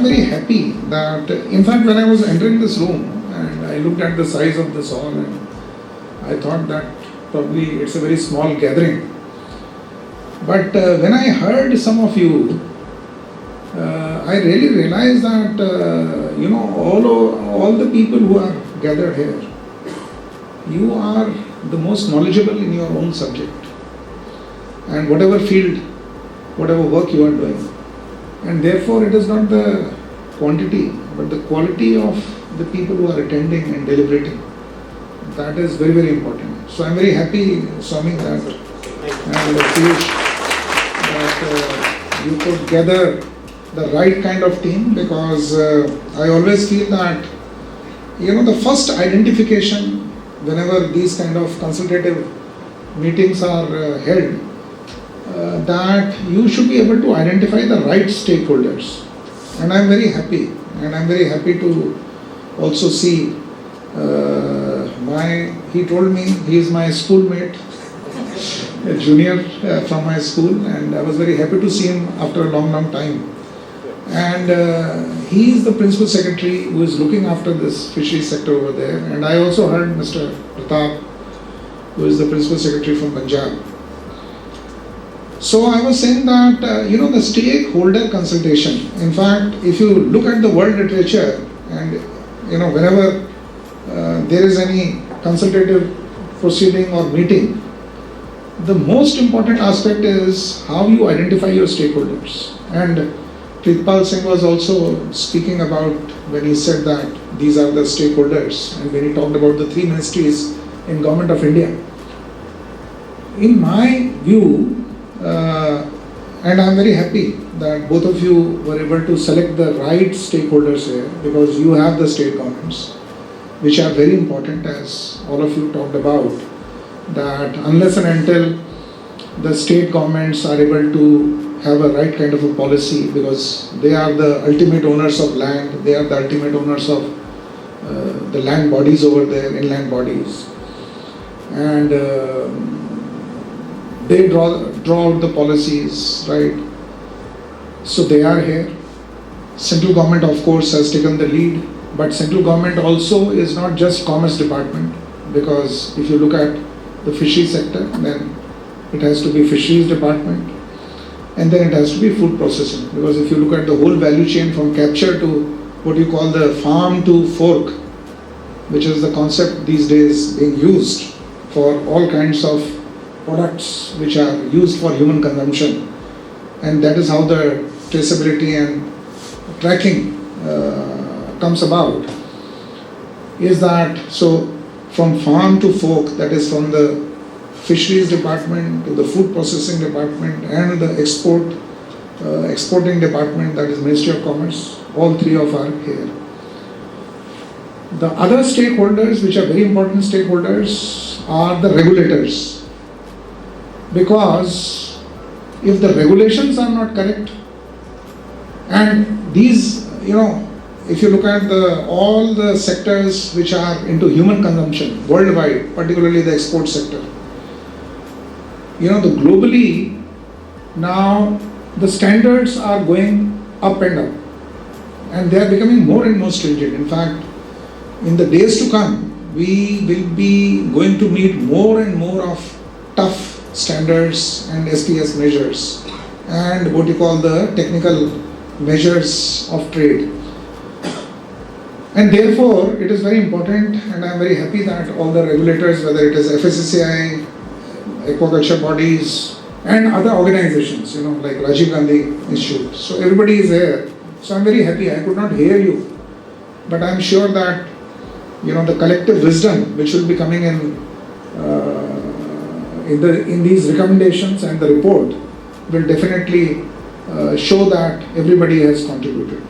I'm very happy that, in fact, when I was entering this room and I looked at the size of this hall, and I thought that probably it's a very small gathering. But when I heard some of you, I really realized that all the people who are gathered here, you are the most knowledgeable in your own subject, and whatever field, whatever work you are doing. And therefore it is not the quantity but the quality of the people who are attending and deliberating. That is very, very important. So I am very happy, Swami, that and Piyush, that you could gather the right kind of team, because I always feel that the first identification whenever these kind of consultative meetings are held, that you should be able to identify the right stakeholders. And I am very happy, to also see he told me he is my schoolmate, a junior from my school, and I was very happy to see him after a long time. And he is the principal secretary who is looking after this fisheries sector over there. And I also heard Mr. Pratap, who is the principal secretary from Punjab. So I was saying that, the stakeholder consultation, in fact, if you look at the world literature and, whenever there is any consultative proceeding or meeting, the most important aspect is how you identify your stakeholders. And Pritpal Singh was also speaking about when he said that these are the stakeholders, and when he talked about the 3 ministries in Government of India. In my view, and I am very happy that both of you were able to select the right stakeholders here, because you have the state governments, which are very important, as all of you talked about, that unless and until the state governments are able to have a right kind of a policy, because they are the ultimate owners of land, they are the ultimate owners of the land bodies over there, inland bodies, and they draw out the policies, right? So they are here. Central government, of course, has taken the lead, but central government also is not just Commerce Department, because if you look at the fisheries sector, then it has to be Fisheries Department, and then it has to be food processing, because if you look at the whole value chain from capture to what you call the farm to fork, which is the concept these days being used for all kinds of products which are used for human consumption, and that is how the traceability and tracking comes about, is that so from farm to fork, that is from the Fisheries Department to the Food Processing Department and the Exporting Department, that is Ministry of Commerce, all 3 of are here. The other stakeholders, which are very important stakeholders, are the regulators. Because if the regulations are not correct, and these, if you look at all the sectors which are into human consumption worldwide, particularly the export sector, the globally now the standards are going up and up, and they are becoming more and more stringent. In fact, in the days to come, we will be going to meet more and more of tough standards and SPS measures and what you call the technical measures of trade. And therefore, it is very important, and I am very happy that all the regulators, whether it is FSSAI, aquaculture bodies, and other organizations, like Rajiv Gandhi Institute. So everybody is here. So I am very happy. I could not hear you, but I am sure that the collective wisdom which will be coming in these recommendations and the report will definitely show that everybody has contributed.